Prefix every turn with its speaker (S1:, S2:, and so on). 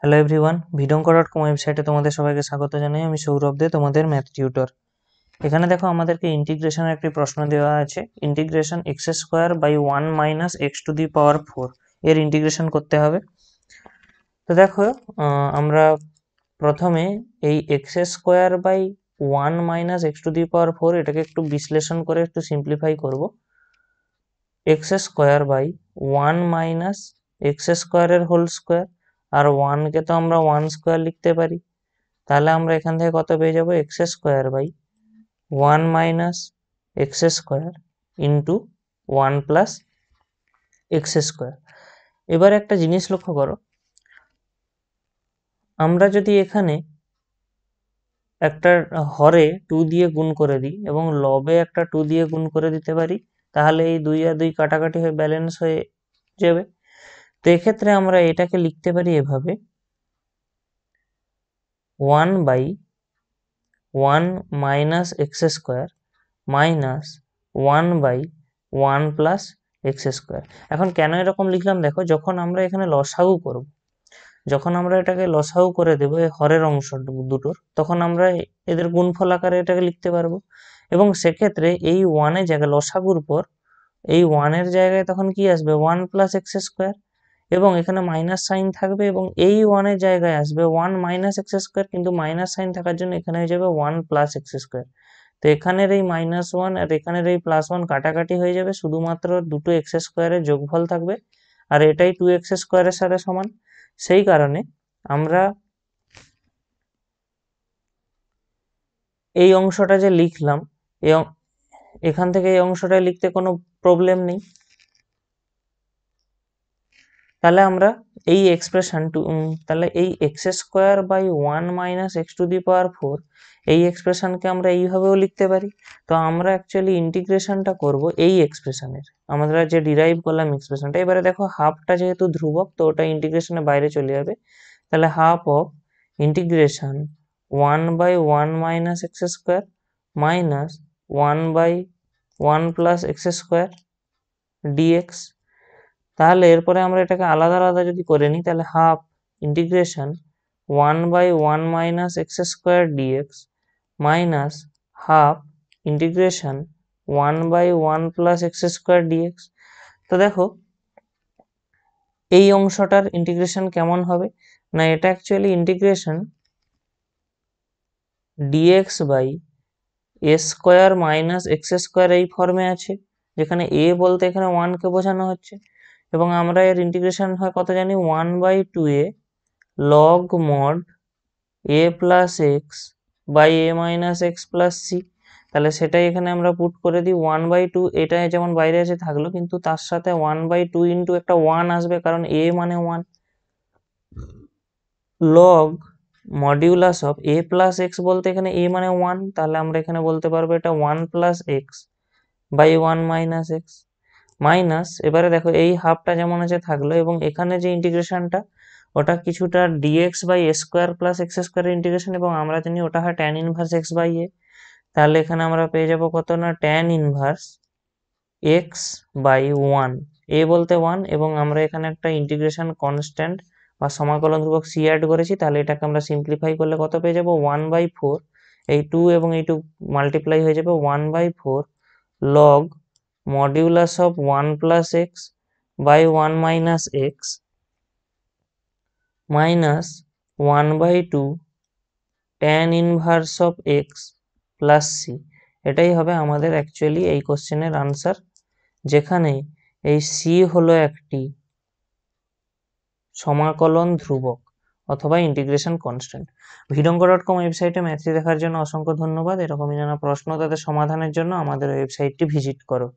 S1: Hello everyone, ভিডঙ্ক.com ওয়েবসাইটে তোমাদের সবাইকে স্বাগত জানাই। আমি সৌরভ দে, তোমাদের ম্যাথ টিউটর। এখানে দেখো আমাদেরকে ইন্টিগ্রেশনের একটি প্রশ্ন দেওয়া আছে। Integration x square by 1 minus x to the power 4 এর ইন্টিগ্রেশন করতে হবে। তো দেখো আমরা প্রথমে এই x square by 1 minus x to the power 4 এটাকে একটু বিশ্লেষণ করে একটু সিম্পলিফাই করব। X square by 1 minus x স্কোয়ারের হোল স্কোয়ার, আর 1কে তো আমরা 1 স্কোয়ার লিখতে পারি। তাহলে আমরা এখান থেকে কত পেয়ে যাবো? X square by 1 minus X square into 1 plus X square. এবার একটা জিনিস লক্ষ্য করো, আমরা যদি এখানে একটা হরে 2 দিয়ে গুণ করে দিই এবং লবে একটা 2 দিয়ে গুণ করে দিতে পারি, তাহলে এই 2 আর 2 কাটাকাটি হয়ে ব্যালেন্স হয়ে যাবে। তো এক্ষেত্রে আমরা এটাকে লিখতে পারি এভাবে, 1 by 1 minus X square minus 1 by 1 plus X square. এখন কেন এরকম লিখলাম দেখো, যখন আমরা এখানে লসাগু করব, যখন আমরা এটাকে লসাগু করে দেবো এই হরের অংশ দুটোর, তখন আমরা এদের গুণফল আকারে এটাকে লিখতে পারবো। এবং সেক্ষেত্রে এই 1-এর জায়গায় লসাগুর পর এই 1-এর জায়গায় তখন কি আসবে? 1 প্লাস এক্স স্কোয়ার, এবং এখানে মাইনাস সাইন থাকবে এবং এই 1-এর জায়গায় আসবে 1 মাইনাস এক্স স্কোয়ার, কিন্তু মাইনাস সাইন থাকার জন্য এখানে হয়ে যাবে 1 প্লাস এক্স স্কোয়ার। তো এখানের এই -1 আর এখানের এই +1 কাটাকাটি হয়ে যাবে, শুধুমাত্র দুটো এক্স স্কোয়ারের যোগফল থাকবে, আর এটাই 2x স্কোয়ারের সাথে সমান। সেই কারণে আমরা এই অংশটা যে লিখলাম, এখান থেকে এই অংশটা লিখতে কোনো প্রবলেম নেই। তাহলে আমরা এই তাহলে এই x square by 1 minus x to the power 4 এই এক্সপ্রেশনকে আমরা এইভাবেও লিখতে পারি। তো আমরা অ্যাকচুয়ালি ইন্টিগ্রেশনটা করব এই এক্সপ্রেশনের, আমরা যে ডিরাইভ করলাম এক্সপ্রেশনটা। এবারে দেখো হাফটা যেহেতু ধ্রুবক, তো ওটা ইন্টিগ্রেশনের বাইরে চলে যাবে। তাহলে half of integration 1 by 1 minus X square minus 1 by 1 plus X square DX. তাহলে এরপরে আমরা এটাকে আলাদা আলাদা যদি করে নিই, তাহলে half integration 1 by 1 minus X square DX minus half integration 1 by 1 plus X square DX. তো দেখো এই অংশটার ইন্টিগ্রেশন কেমন হবে না, এটা actually integration DX by A square minus X square এই ফর্মে আছে, যেখানে এ বলতে এখানে 1কে বোঝানো হচ্ছে। এবং আমরা এর ইন্টিগ্রেশন হয় কত জানি, 1 by 2a log mod A plus X by A minus X plus C. তাহলে সেটাই এখানে আমরা পুট করে দিই, 1 বাই 2, এটা যেমন বাইরে আছে থাকলো, কিন্তু তার সাথে 1 বাই 2 ইন্টু একটা 1 আসবে, কারণ এ মানে 1, log modulus of A plus x বলতে এখানে এ মানে 1, তাহলে আমরা এখানে বলতে পারবো এটা 1 plus X by 1 minus X minus, এবারে দেখো এই হাফটা যেমন আছে থাকলো, এবং এখানে যে ইন্টিগ্রেশনটা ওটা কিছুটা DX by A square plus X স্কোয়ারের ইন্টিগ্রেশন, এবং আমরা জানি ওটা হয় tan inverse X by A. তাহলে এখানে আমরা পেয়ে যাবো কত না, tan inverse X by 1, A বলতে 1, এবং আমরা এখানে একটা ইন্টিগ্রেশন কনস্ট্যান্ট বা সমাকলন ধ্রুবক সি অ্যাড করেছি। তাহলে এটাকে আমরা সিম্পলিফাই করলে কত পেয়ে যাবো, 1 বাই 4, এই 2 এবং এই 2 মাল্টিপ্লাই হয়ে যাবে 1 by 4 log modulus of 1 plus X by 1 minus X minus 1 by 2 tan inverse of X plus C. এটাই হবে আমাদের অ্যাকচুয়ালি এই কোশ্চেনের আনসার, যেখানে এই সি হলো একটি সমাকলন ধ্রুবক অথবা ইন্টিগ্রেশন কনস্ট্যান্ট। ভিডঙ্ক.com ওয়েবসাইটে ম্যাথটি দেখার জন্য অসংখ্য ধন্যবাদ। এরকমই নানা প্রশ্ন তাদের সমাধানের জন্য আমাদের ওয়েবসাইটটি ভিজিট করো।